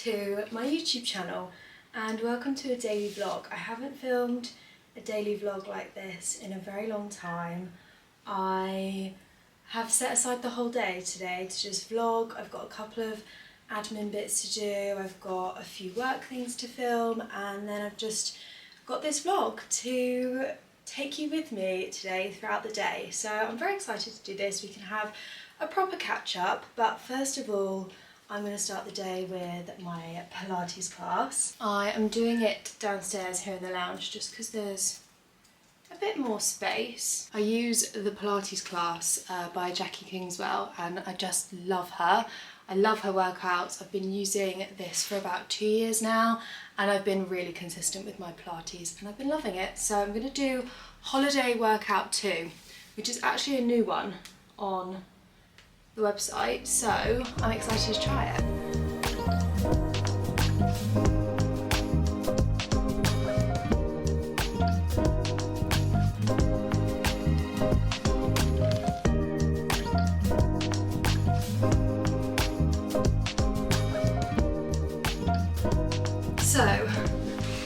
to my YouTube channel and welcome to a daily vlog. I haven't filmed a daily vlog like this in a very long time. I have set aside the whole day today to just vlog. I've got a couple of admin bits to do, I've got a few work things to film, and then I've just got this vlog to take you with me today throughout the day. So I'm very excited to do this. We can have a proper catch up, but first of all I'm going to start the day with my Pilates class. I am doing it downstairs here in the lounge just because there's a bit more space. I use the Pilates class by Jackie Kingswell and I just love her. I love her workouts. I've been using this for about 2 years now and I've been really consistent with my Pilates and I've been loving it. So I'm going to do Holiday Workout 2, which is actually a new one on the website, so I'm excited to try it. So,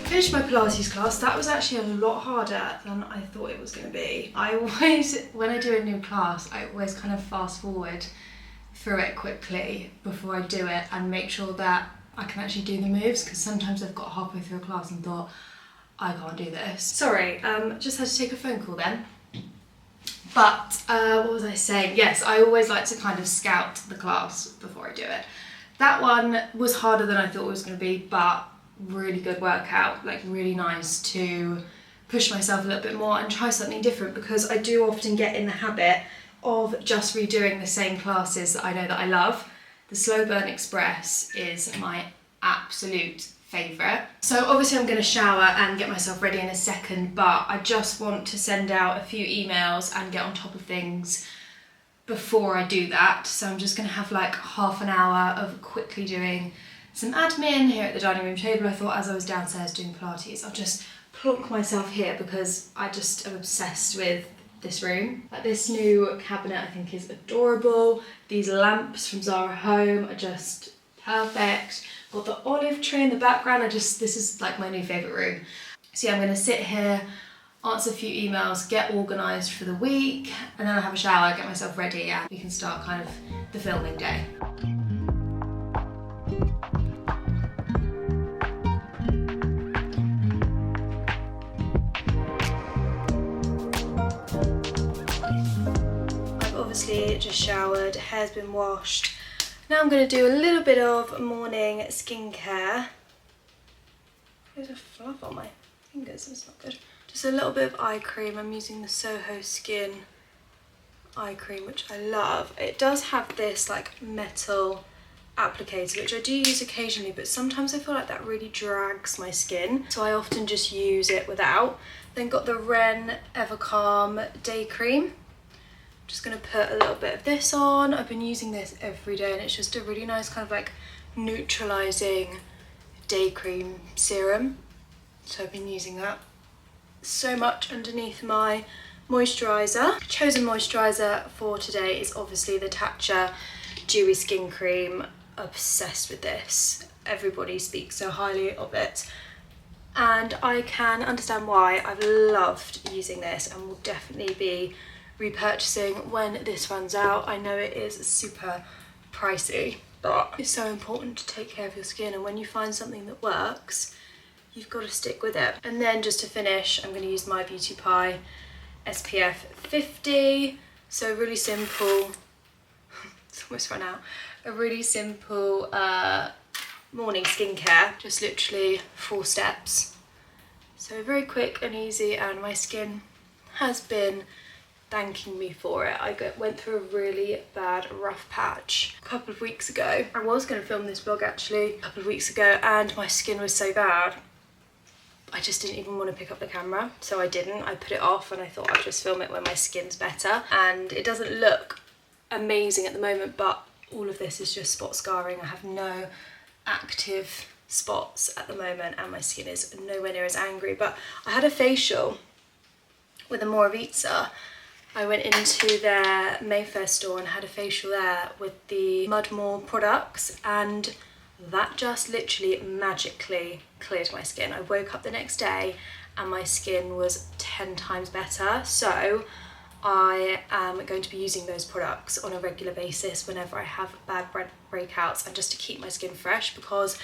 finished my Pilates class. That was actually a lot harder than I thought it was going to be. I always, when I do a new class, I always kind of fast forward through it quickly before I do it and make sure that I can actually do the moves, because sometimes I've got halfway through a class and thought, I can't do this. Sorry, just had to take a phone call then. But what was I saying? Yes, I always like to kind of scout the class before I do it. That one was harder than I thought it was going to be, but really good workout, like really nice to push myself a little bit more and try something different, because I do often get in the habit of just redoing the same classes that I know that I love. The Slow Burn Express is my absolute favourite. So obviously I'm going to shower and get myself ready in a second, but I just want to send out a few emails and get on top of things before I do that. So I'm just going to have like half an hour of quickly doing some admin here at the dining room table. I thought as I was downstairs doing Pilates, I'll just plonk myself here because I just am obsessed with this room. Like, this new cabinet I think is adorable. These lamps from Zara Home are just perfect. Got the olive tree in the background. This is like my new favourite room. So yeah, I'm going to sit here, answer a few emails, get organised for the week, and then I'll have a shower, get myself ready, and we can start kind of the filming day. Obviously just showered, hair's been washed. Now I'm going to do a little bit of morning skincare. There's a fluff on my fingers, that's not good. Just a little bit of eye cream. I'm using the Soho Skin eye cream, which I love. It does have this like metal applicator, which I do use occasionally, but sometimes I feel like that really drags my skin, so I often just use it without. Then got the Ren Evercalm Day Cream. Just going to put a little bit of this on. I've been using this every day and it's just a really nice kind of like neutralising day cream serum. So I've been using that so much underneath my moisturiser. Chosen moisturiser for today is obviously the Tatcha Dewy Skin Cream. Obsessed with this. Everybody speaks so highly of it. And I can understand why. I've loved using this and will definitely be repurchasing when this runs out. I know it is super pricey, but it's so important to take care of your skin, and when you find something that works, you've got to stick with it. And then just to finish, I'm going to use my Beauty Pie SPF 50. So really simple, it's almost run out, a really simple morning skincare, just literally 4 steps. So very quick and easy, and my skin has been thanking me for it. I went through a really bad rough patch a couple of weeks ago. I was going to film this vlog actually a couple of weeks ago and my skin was so bad I just didn't even want to pick up the camera, so I didn't. I put it off and I thought I'd just film it when my skin's better, and it doesn't look amazing at the moment, but all of this is just spot scarring. I have no active spots at the moment and my skin is nowhere near as angry. But I had a facial with Omorovicza. I went into their Mayfair store and had a facial there with the Mudmore products, and that just literally magically cleared my skin. I woke up the next day and my skin was 10 times better. So I am going to be using those products on a regular basis whenever I have bad breakouts, and just to keep my skin fresh, because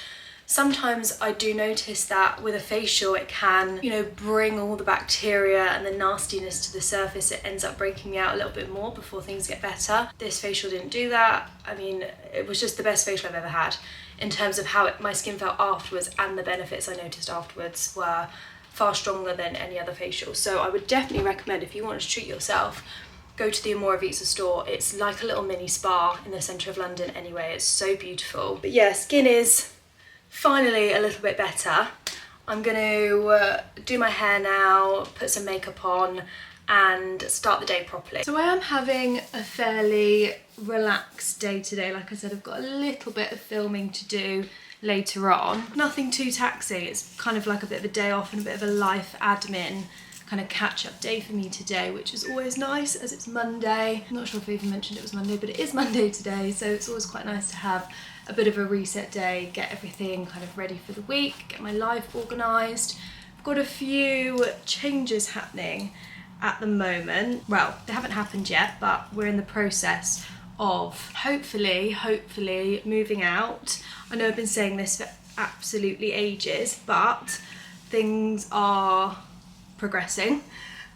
sometimes I do notice that with a facial it can, you know, bring all the bacteria and the nastiness to the surface. It ends up breaking me out a little bit more before things get better. This facial didn't do that. I mean, it was just the best facial I've ever had in terms of how my skin felt afterwards, and the benefits I noticed afterwards were far stronger than any other facial. So I would definitely recommend, if you want to treat yourself, go to the Omorovicza store. It's like a little mini spa in the centre of London anyway. It's so beautiful. But yeah, skin is finally a little bit better. I'm going to do my hair now, put some makeup on and start the day properly. So I am having a fairly relaxed day today. Like I said, I've got a little bit of filming to do later on. Nothing too taxing. It's kind of like a bit of a day off and a bit of a life admin kind of catch-up day for me today, which is always nice as it's Monday. I'm not sure if I even mentioned it was Monday, but it is Monday today, so it's always quite nice to have a bit of a reset day, get everything kind of ready for the week, get my life organised. I've got a few changes happening at the moment. Well, they haven't happened yet, but we're in the process of hopefully moving out. I know I've been saying this for absolutely ages, but things are progressing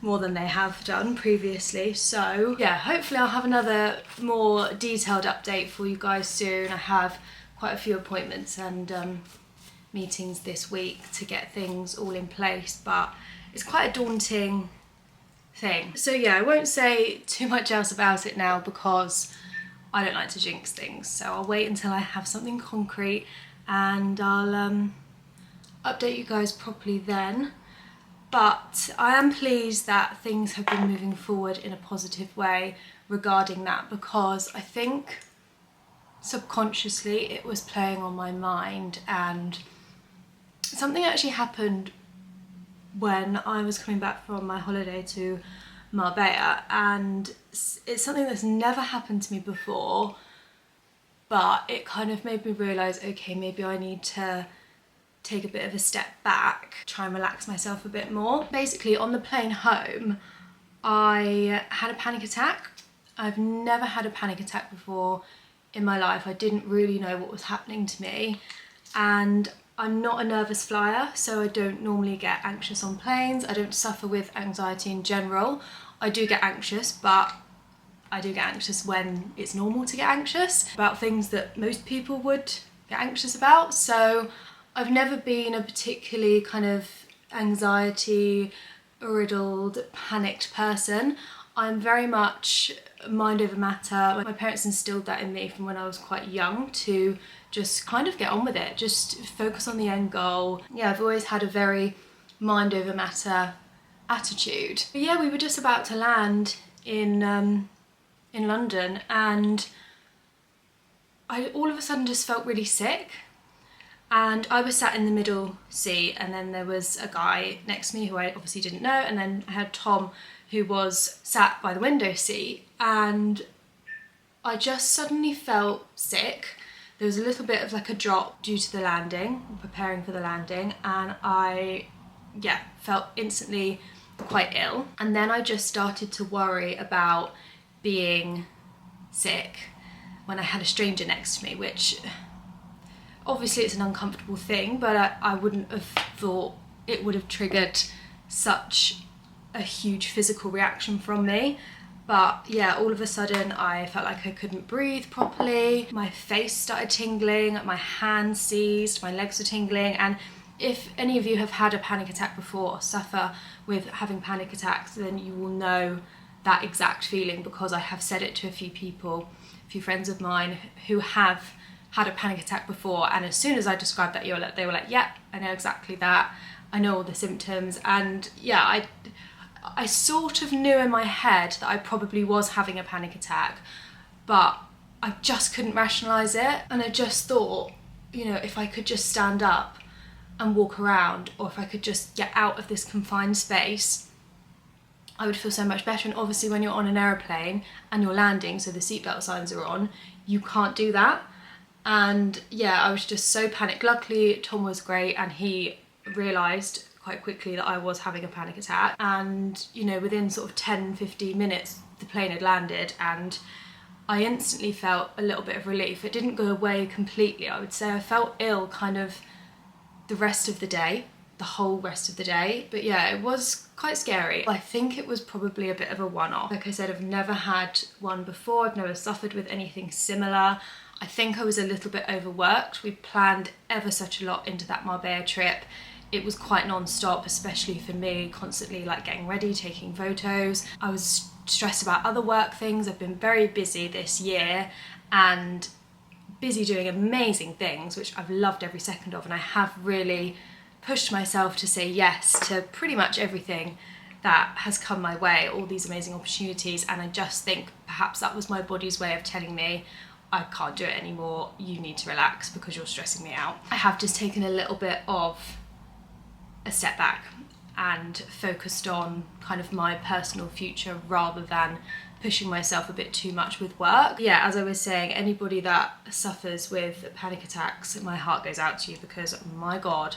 more than they have done previously. So yeah, hopefully I'll have another more detailed update for you guys soon. I have quite a few appointments and meetings this week to get things all in place, but it's quite a daunting thing. So yeah, I won't say too much else about it now because I don't like to jinx things. So I'll wait until I have something concrete and I'll update you guys properly then. But I am pleased that things have been moving forward in a positive way regarding that, because I think subconsciously it was playing on my mind, and something actually happened when I was coming back from my holiday to Marbella, and it's something that's never happened to me before, but it kind of made me realise, okay, maybe I need to take a bit of a step back, try and relax myself a bit more. Basically, on the plane home, I had a panic attack. I've never had a panic attack before in my life. I didn't really know what was happening to me, and I'm not a nervous flyer, so I don't normally get anxious on planes. I don't suffer with anxiety in general. I do get anxious, but I do get anxious when it's normal to get anxious about things that most people would get anxious about. So I've never been a particularly kind of anxiety-riddled, panicked person. I'm very much mind over matter. My parents instilled that in me from when I was quite young, to just kind of get on with it, just focus on the end goal. Yeah, I've always had a very mind over matter attitude. But yeah, we were just about to land in London, and I all of a sudden just felt really sick. And I was sat in the middle seat, and then there was a guy next to me who I obviously didn't know, and then I had Tom, who was sat by the window seat, and I just suddenly felt sick. There was a little bit of like a drop due to the landing, preparing for the landing, and I felt instantly quite ill. And then I just started to worry about being sick when I had a stranger next to me, which obviously it's an uncomfortable thing, but I wouldn't have thought it would have triggered such a huge physical reaction from me. But yeah, all of a sudden I felt like I couldn't breathe properly. My face started tingling, my hands seized, my legs were tingling. And if any of you have had a panic attack before or suffer with having panic attacks, then you will know that exact feeling, because I have said it to a few people, a few friends of mine who have had a panic attack before, and as soon as I described that, they were like, yeah, I know exactly that, I know all the symptoms. And yeah, I sort of knew in my head that I probably was having a panic attack, but I just couldn't rationalise it. And I just thought, you know, if I could just stand up and walk around, or if I could just get out of this confined space, I would feel so much better. And obviously when you're on an aeroplane and you're landing, so the seatbelt signs are on, you can't do that. And yeah, I was just so panicked. Luckily Tom was great and he realised quite quickly that I was having a panic attack, and you know, within sort of 10-15 minutes the plane had landed and I instantly felt a little bit of relief. It didn't go away completely, I would say. I felt ill kind of the rest of the day, the whole rest of the day. But yeah, it was quite scary. I think it was probably a bit of a one-off. Like I said, I've never had one before. I've never suffered with anything similar. I think I was a little bit overworked. We planned ever such a lot into that Marbella trip. It was quite non-stop, especially for me, constantly like getting ready, taking photos. I was stressed about other work things. I've been very busy this year and busy doing amazing things, which I've loved every second of, and I have really pushed myself to say yes to pretty much everything that has come my way, all these amazing opportunities. And I just think perhaps that was my body's way of telling me, I can't do it anymore, you need to relax because you're stressing me out. I have just taken a little bit of a step back and focused on kind of my personal future rather than pushing myself a bit too much with work. Yeah, as I was saying, anybody that suffers with panic attacks, my heart goes out to you, because my God,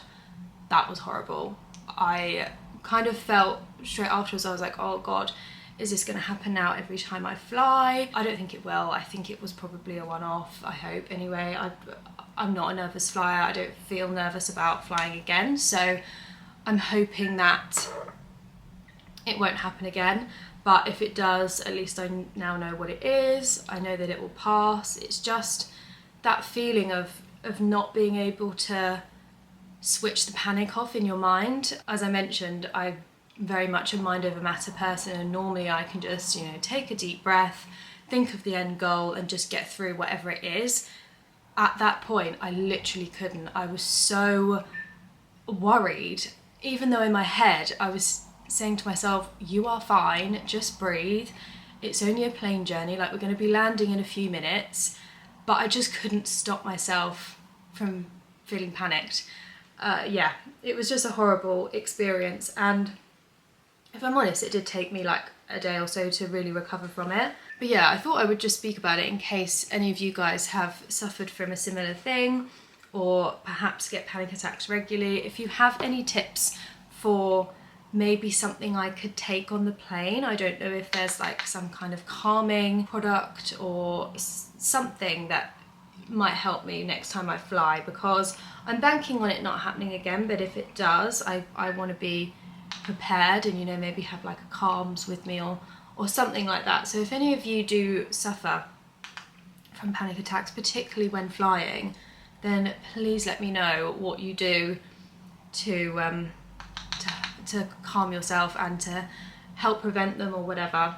that was horrible. I kind of felt straight afterwards, I was like, oh God, is this going to happen now every time I fly? I don't think it will. I think it was probably a one-off, I hope. Anyway, I'm not a nervous flyer. I don't feel nervous about flying again. So I'm hoping that it won't happen again. But if it does, at least I now know what it is. I know that it will pass. It's just that feeling of not being able to switch the panic off in your mind. As I mentioned, I'm very much a mind over matter person, and normally I can just, you know, take a deep breath, think of the end goal and just get through whatever it is. At that point, I literally couldn't. I was so worried, even though in my head I was saying to myself, you are fine, just breathe. It's only a plane journey, like we're going to be landing in a few minutes. But I just couldn't stop myself from feeling panicked. Yeah, it was just a horrible experience, and if I'm honest, it did take me like a day or so to really recover from it. But yeah, I thought I would just speak about it in case any of you guys have suffered from a similar thing or perhaps get panic attacks regularly. If you have any tips for maybe something I could take on the plane. I don't know if there's like some kind of calming product or something that might help me next time I fly, because I'm banking on it not happening again, but if it does, I want to be prepared and, you know, maybe have like a calms with me or something like that. So if any of you do suffer from panic attacks, particularly when flying, then please let me know what you do to calm yourself and to help prevent them or whatever.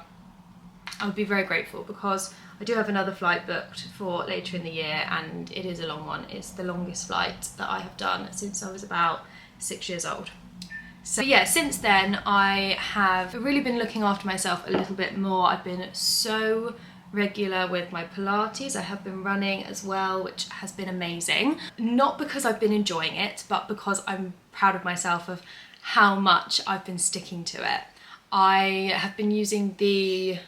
I would be very grateful, because I do have another flight booked for later in the year, and it is a long one. It's the longest flight that I have done since I was about 6 years old. So yeah, since then I have really been looking after myself a little bit more. I've been so regular with my Pilates. I have been running as well, which has been amazing. Not because I've been enjoying it, but because I'm proud of myself of how much I've been sticking to it. I have been using the,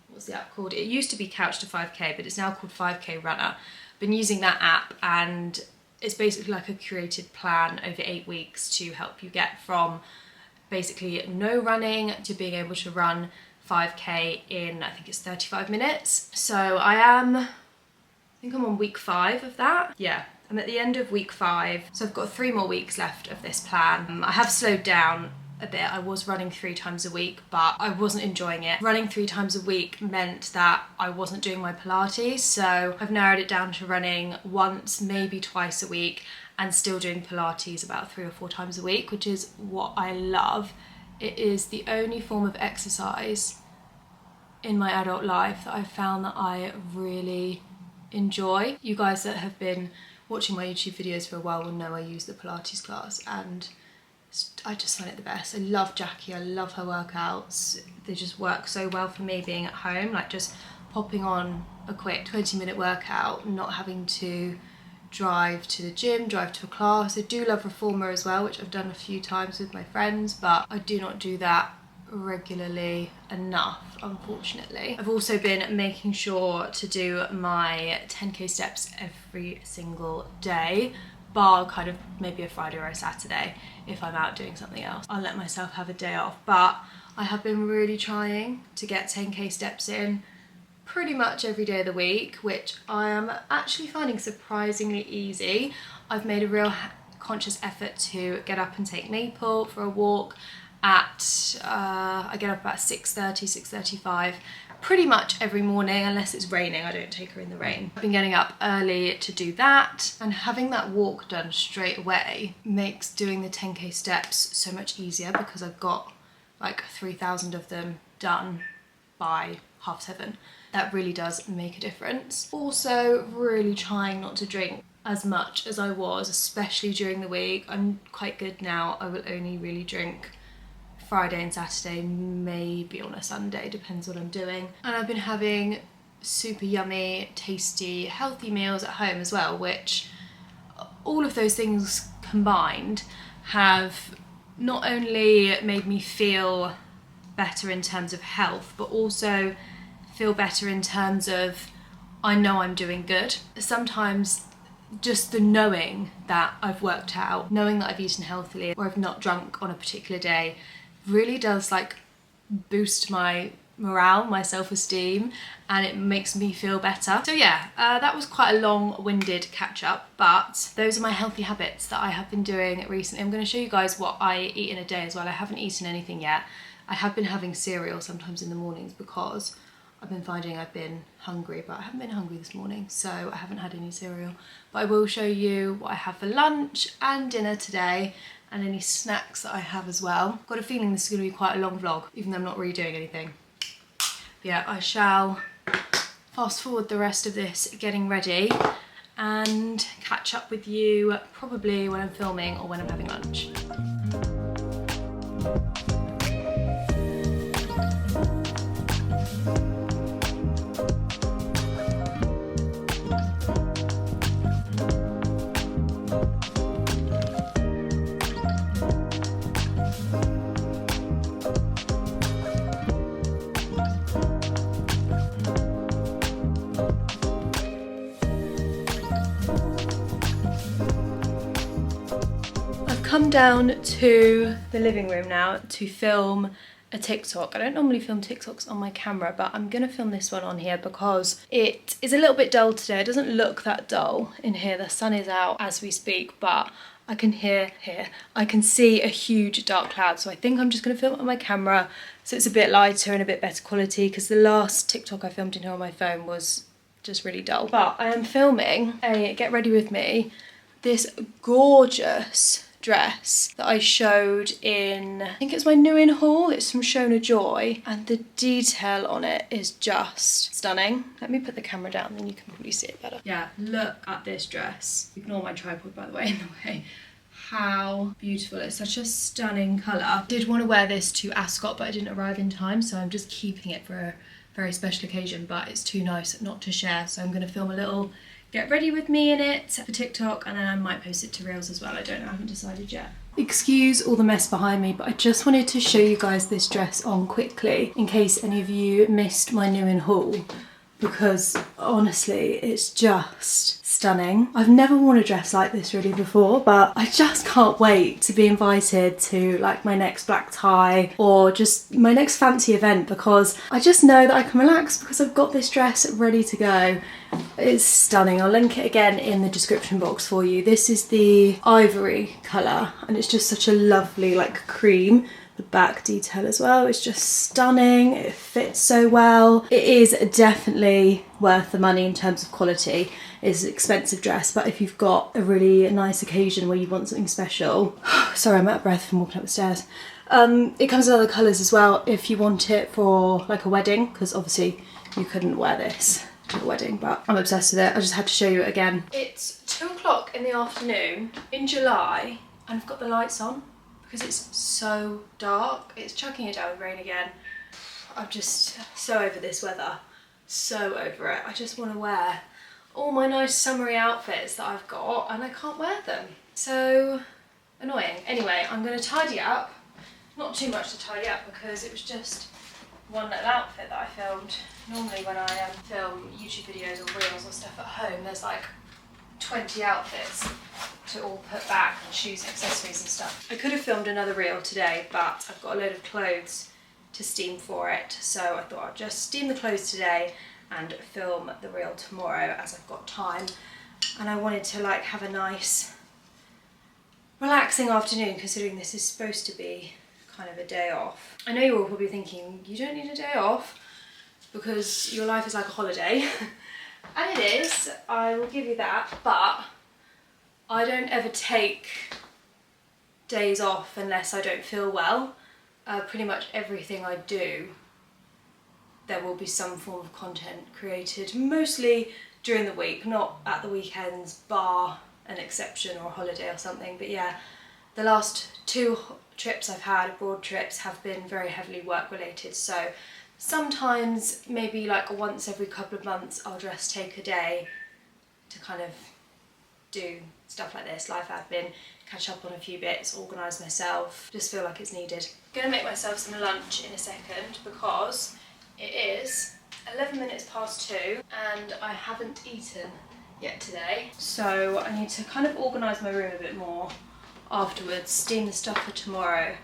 what's the app called? It used to be Couch to 5K, but it's now called 5K Runner. Been using that app, and it's basically like a curated plan over 8 weeks to help you get from basically no running to being able to run 5K in, I think it's 35 minutes. So I think I'm on week 5 of that. Yeah, I'm at the end of week 5. So I've got 3 more weeks left of this plan. I have slowed down a bit. I was running 3 times a week, but I wasn't enjoying it. Running 3 times a week meant that I wasn't doing my Pilates, so I've narrowed it down to running once, maybe twice a week, and still doing Pilates about 3 or 4 times a week, which is what I love. It is the only form of exercise in my adult life that I've found that I really enjoy. You guys that have been watching my YouTube videos for a while will know I use the Pilates class, and I just find it the best. I love Jackie, I love her workouts. They just work so well for me being at home, like just popping on a quick 20-minute workout, not having to drive to the gym, drive to a class. I do love reformer as well, which I've done a few times with my friends, but I do not do that regularly enough, unfortunately. I've also been making sure to do my 10k steps every single day, bar kind of maybe a Friday or a Saturday. If I'm out doing something else, I'll let myself have a day off, but I have been really trying to get 10k steps in pretty much every day of the week, which I am actually finding surprisingly easy. I've made a real conscious effort to get up and take Maple for a walk at, I get up about 6:30, 6:35 pretty much every morning, unless it's raining. I don't take her in the rain. I've been getting up early to do that, and having that walk done straight away makes doing the 10k steps so much easier, because I've got like 3,000 of them done by 7:30. That really does make a difference. Also, really trying not to drink as much as I was, especially during the week. I'm quite good now. I will only really drink Friday and Saturday, maybe on a Sunday, depends what I'm doing. And I've been having super yummy, tasty, healthy meals at home as well, which all of those things combined have not only made me feel better in terms of health, but also feel better in terms of I know I'm doing good. Sometimes just the knowing that I've worked out, knowing that I've eaten healthily, or I've not drunk on a particular day, really does like boost my morale, my self-esteem, and it makes me feel better. So yeah, that was quite a long-winded catch-up, but those are my healthy habits that I have been doing recently. I'm going to show you guys what I eat in a day as well. I haven't eaten anything yet. I have been having cereal sometimes in the mornings because I've been finding I've been hungry, but I haven't been hungry this morning, so I haven't had any cereal. But I will show you what I have for lunch and dinner today, and any snacks that I have as well. Got a feeling this is going to be quite a long vlog, even though I'm not really doing anything. But yeah, I shall fast forward the rest of this getting ready and catch up with you probably when I'm filming or when I'm having lunch. Come down to the living room now to film a TikTok. I don't normally film TikToks on my camera, but I'm gonna film this one on here because it is a little bit dull today. It doesn't look that dull in here. The sun is out as we speak, but I can I can see a huge dark cloud. So I think I'm just gonna film it on my camera so it's a bit lighter and a bit better quality, because the last TikTok I filmed in here on my phone was just really dull. But I am filming a get ready with me, this gorgeous dress that I showed in, I think it's my new in haul. It's from Shona Joy, and the detail on it is just stunning. Let me put the camera down, then you can probably see it better. Yeah, look at this dress. Ignore my tripod, by the way, in the way. How beautiful. It's such a stunning colour. I did want to wear this to Ascot, but I didn't arrive in time, so I'm just keeping it for a very special occasion, but it's too nice not to share, so I'm going to film a little get ready with me in it for TikTok, and then I might post it to Reels as well. I don't know, I haven't decided yet. Excuse all the mess behind me, but I just wanted to show you guys this dress on quickly in case any of you missed my new in haul, because honestly it's just stunning. I've never worn a dress like this really before, but I just can't wait to be invited to like my next black tie or just my next fancy event, because I just know that I can relax because I've got this dress ready to go. It's stunning. I'll link it again in the description box for you. This is the ivory colour, and it's just such a lovely like cream. The back detail as well is just stunning. It fits so well. It is definitely worth the money in terms of quality. It's an expensive dress, but if you've got a really nice occasion where you want something special, sorry, I'm out of breath from walking up the stairs. It comes in other colours as well if you want it for like a wedding, because obviously you couldn't wear this to a wedding, but I'm obsessed with it. I just had to show you it again. It's 2 o'clock in the afternoon in July, and I've got the lights on because it's so dark. It's chucking it down with rain again. I'm just so over this weather, so over it. I just want to wear all my nice summery outfits that I've got, and I can't wear them. So annoying. Anyway, I'm going to tidy up Not too much to tidy up because it was just one little outfit that I filmed. Normally when I film YouTube videos or reels or stuff at home, there's like 20 outfits to all put back, and shoes and accessories and stuff. I could have filmed another reel today, but I've got a load of clothes to steam for it, so I thought I'd just steam the clothes today and film the reel tomorrow as I've got time. And I wanted to like have a nice relaxing afternoon, considering this is supposed to be kind of a day off. I know you're all probably thinking, you don't need a day off because your life is like a holiday. And it is, I will give you that, but I don't ever take days off unless I don't feel well. Pretty much everything I do, there will be some form of content created, mostly during the week, not at the weekends, bar an exception or a holiday or something. But yeah, the last 2 trips I've had, abroad trips, have been very heavily work related. So sometimes, maybe like once every couple of months, I'll just take a day to kind of do stuff like this, life admin, catch up on a few bits, organise myself, just feel like it's needed. I'm gonna make myself some lunch in a second because it is 11 minutes past 2 and I haven't eaten yet today. So I need to kind of organise my room a bit more afterwards, steam the stuff for tomorrow,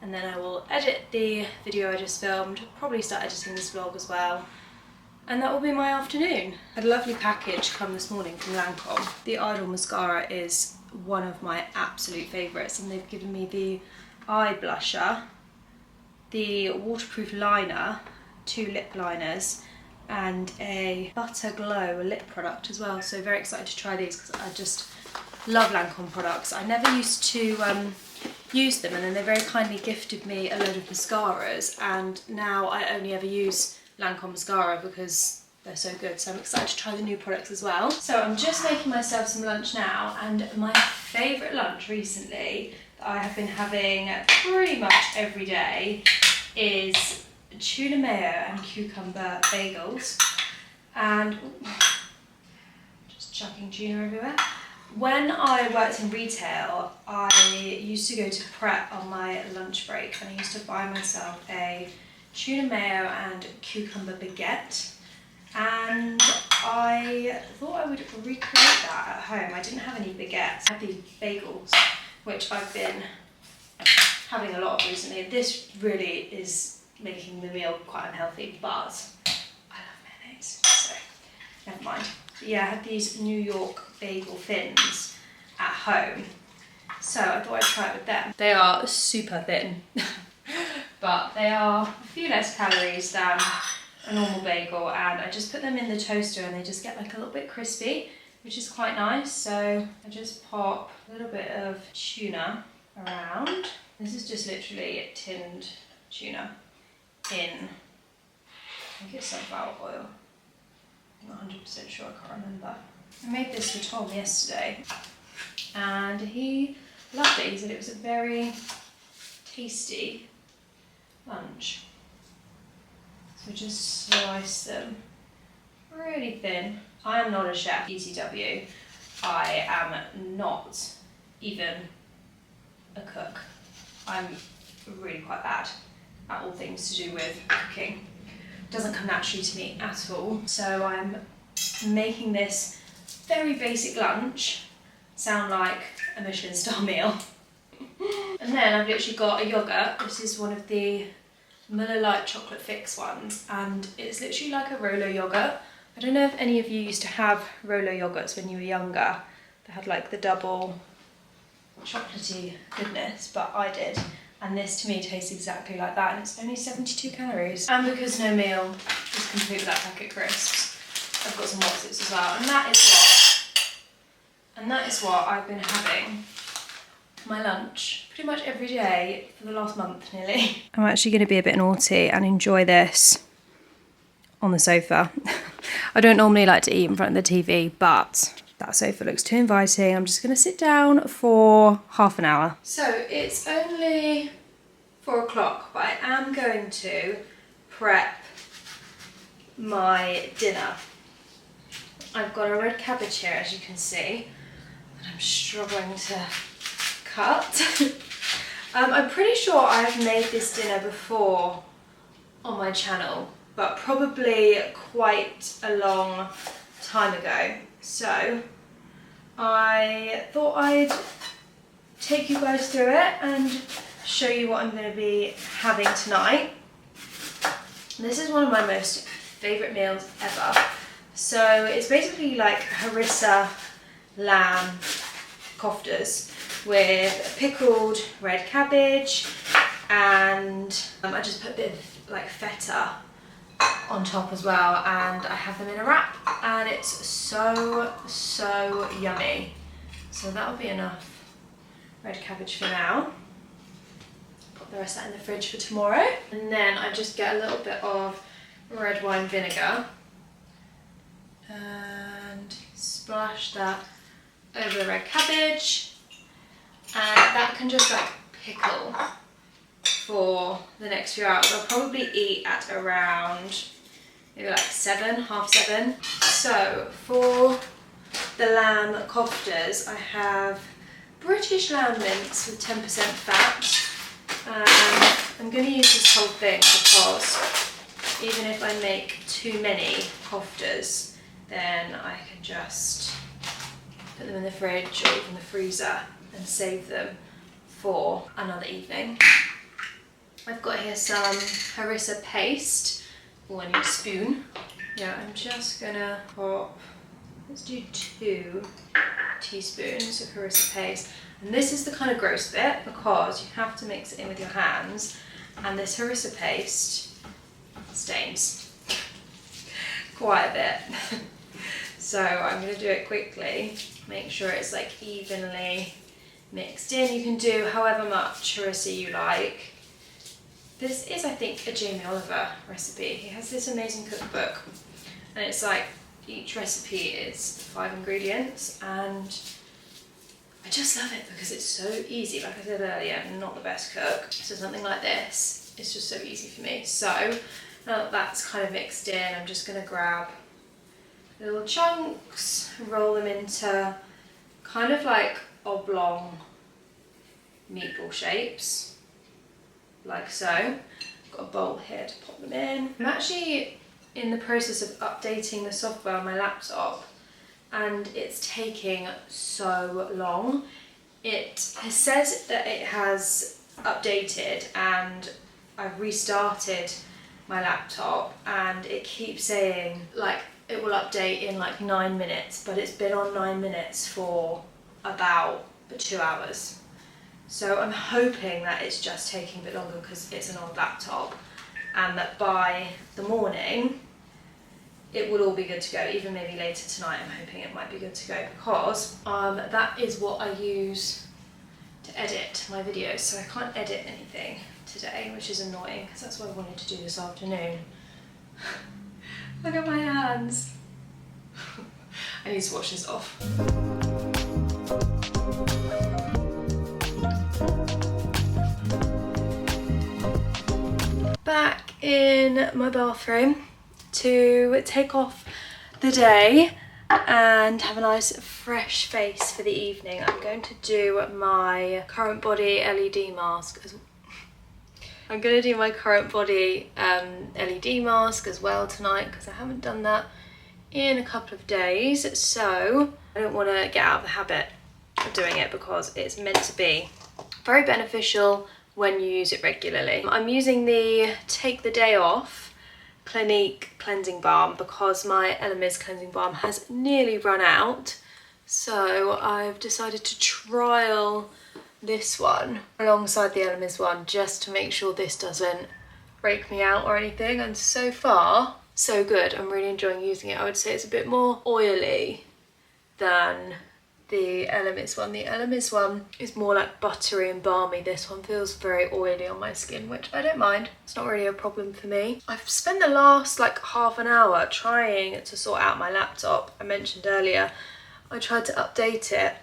and then I will edit the video I just filmed, probably start editing this vlog as well, and that will be my afternoon. I had a lovely package come this morning from Lancome. The Idol mascara is one of my absolute favourites, and they've given me the eye blusher, the waterproof liner, 2 lip liners, and a Butter Glow lip product as well. So very excited to try these because I just love Lancome products. I never used to use them, and then they very kindly gifted me a load of mascaras, and now I only ever use Lancome mascara because they're so good. So I'm excited to try the new products as well. So I'm just making myself some lunch now, and my favourite lunch recently that I have been having pretty much every day is tuna mayo and cucumber bagels, and just chucking tuna everywhere. When I worked in retail, I used to go to Pret on my lunch break, and I used to buy myself a tuna mayo and cucumber baguette, and I thought I would recreate that at home. I didn't have any baguettes, I had these bagels, which I've been having a lot of recently. This really is making the meal quite unhealthy, but I love mayonnaise, so never mind. But yeah, I had these New York bagel thins at home, so I thought I'd try it with them. They are super thin, but they are a few less calories than a normal bagel, and I just put them in the toaster and they just get like a little bit crispy, which is quite nice. So I just pop a little bit of tuna around. This is just literally tinned tuna in, I think it's sunflower oil. I'm not 100% sure, I can't remember. I made this for Tom yesterday and he loved it. He said it was a very tasty lunch. So just slice them really thin. I am not a chef, ETW. I am not even a cook. I'm really quite bad at all things to do with cooking. It doesn't come naturally to me at all. So I'm making this very basic lunch sound like a Michelin star meal. And then I've literally got a yogurt. This is one of the Muller Light Chocolate Fix ones, and it's literally like a Rolo yogurt. I don't know if any of you used to have Rolo yogurts when you were younger. They had like the double chocolatey goodness, but I did. And this to me tastes exactly like that, and it's only 72 calories. And because no meal is complete without packet crisps, I've got some Wotsits as well. And that is what I've been having for my lunch pretty much every day for the last month nearly. I'm actually going to be a bit naughty and enjoy this on the sofa. I don't normally like to eat in front of the TV, but that sofa looks too inviting. I'm just going to sit down for half an hour. So it's only 4 o'clock, but I am going to prep my dinner. I've got a red cabbage here, as you can see, that I'm struggling to cut. I'm pretty sure I've made this dinner before on my channel, but probably quite a long time ago. So I thought I'd take you guys through it and show you what I'm going to be having tonight. This is one of my most favourite meals ever. So it's basically like harissa lamb koftas with pickled red cabbage, and I just put a bit of like feta on top as well, and I have them in a wrap, and it's so yummy. So that'll be enough red cabbage for now. Put the rest of that in the fridge for tomorrow, and then I just get a little bit of red wine vinegar and splash that over the red cabbage, and that can just like pickle for the next few hours. I'll probably eat at around maybe like 7, half 7. So for the lamb koftas, I have British lamb mince with 10% fat. I'm going to use this whole thing because even if I make too many koftas, then I can just put them in the fridge or even the freezer and save them for another evening. I've got here some harissa paste. Oh, I need a spoon. Yeah, I'm just gonna pop, let's do 2 teaspoons of harissa paste. And this is the kind of gross bit because you have to mix it in with your hands, and this harissa paste stains quite a bit. So I'm going to do it quickly, make sure it's like evenly mixed in. You can do however much harissa you like. This is, I think, a Jamie Oliver recipe. He has this amazing cookbook, and it's like each recipe is 5 ingredients, and I just love it because it's so easy. Like I said earlier, I'm not the best cook, so something like this is just so easy for me. So now that that's kind of mixed in, I'm just going to grab little chunks, roll them into kind of like oblong meatball shapes, like so. I've got a bowl here to pop them in. I'm actually in the process of updating the software on my laptop, and it's taking so long. It says that it has updated, and I've restarted my laptop, and it keeps saying like it will update in like 9 minutes, but it's been on 9 minutes for about 2 hours. So I'm hoping that it's just taking a bit longer because it's an old laptop, and that by the morning it will all be good to go. Even maybe later tonight, I'm hoping it might be good to go, because that is what I use to edit my videos. So I can't edit anything today, which is annoying because that's what I wanted to do this afternoon. Look at my hands. I need to wash this off. Back in my bathroom to take off the day and have a nice fresh face for the evening. I'm going to do my Current Body LED mask as well tonight, because I haven't done that in a couple of days. So I don't want to get out of the habit of doing it because it's meant to be very beneficial when you use it regularly. I'm using the Take the Day Off Clinique Cleansing Balm because my Elemis Cleansing Balm has nearly run out. So I've decided to trial this one alongside the Elemis one just to make sure this doesn't break me out or anything, and so far so good. I'm really enjoying using it. I would say it's a bit more oily than the Elemis one. The Elemis one is more like buttery and balmy. This one feels very oily on my skin, which I don't mind. It's not really a problem for me. I've spent the last like half an hour trying to sort out my laptop. I mentioned earlier I tried to update it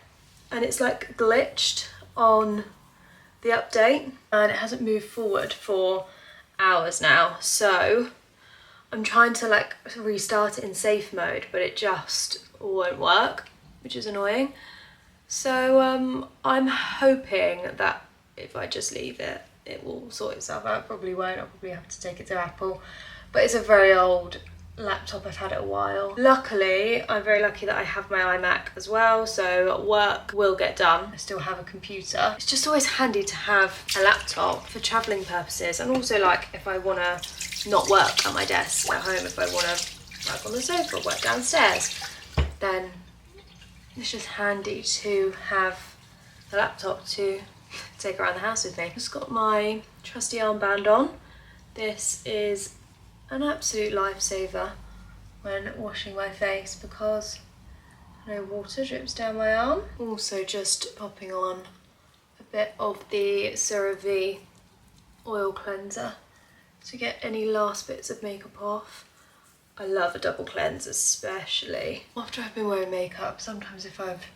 and it's like glitched on the update and it hasn't moved forward for hours now. So I'm trying to like restart it in safe mode, but it just won't work, which is annoying. So I'm hoping that if I just leave it, it will sort itself out. Probably won't, I'll probably have to take it to Apple. But it's a very old laptop, I've had it a while. Luckily, I'm very lucky that I have my iMac as well, so work will get done. I still have a computer. It's just always handy to have a laptop for travelling purposes, and also like if I want to not work at my desk at home, if I want to work on the sofa, work downstairs, then it's just handy to have a laptop to take around the house with me. Just got my trusty armband on. This is an absolute lifesaver when washing my face because no water drips down my arm. Also just popping on a bit of the CeraVe oil cleanser to get any last bits of makeup off. I love a double cleanse, especially after I've been wearing makeup. Sometimes if I've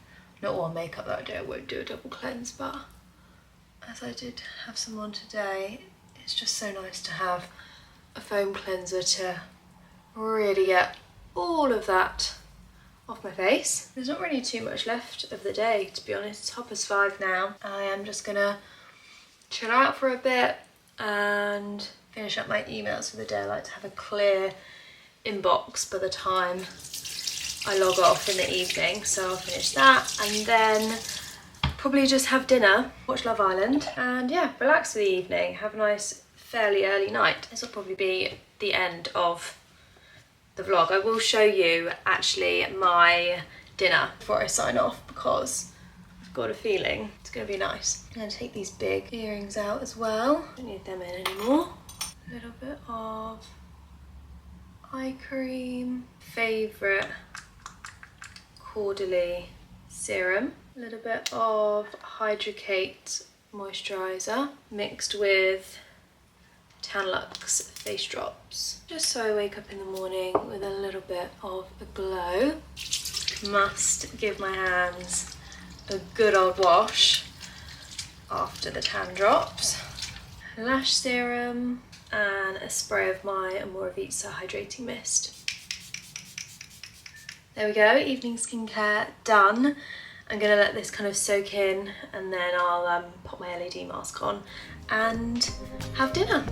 not worn makeup that day, I won't do a double cleanse, but as I did have some on today, it's just so nice to have a foam cleanser to really get all of that off my face. There's not really too much left of the day, to be honest. It's 5:30 now. I am just gonna chill out for a bit and finish up my emails for the day. I like to have a clear inbox by the time I log off in the evening, so I'll finish that and then probably just have dinner, watch Love Island, and yeah, relax for the evening, have a nice fairly early night. This will probably be the end of the vlog. I will show you actually my dinner before I sign off because I've got a feeling it's going to be nice. I'm going to take these big earrings out as well. Don't need them in anymore. A little bit of eye cream, favourite Caudalie serum, a little bit of HyrdaKate moisturiser mixed with Luxe Face drops, just so I wake up in the morning with a little bit of a glow. Must give my hands a good old wash after the tan drops. Lash serum and a spray of my Omorovicza hydrating mist. There we go, evening skincare done. I'm gonna let this kind of soak in and then I'll pop my LED mask on and have dinner.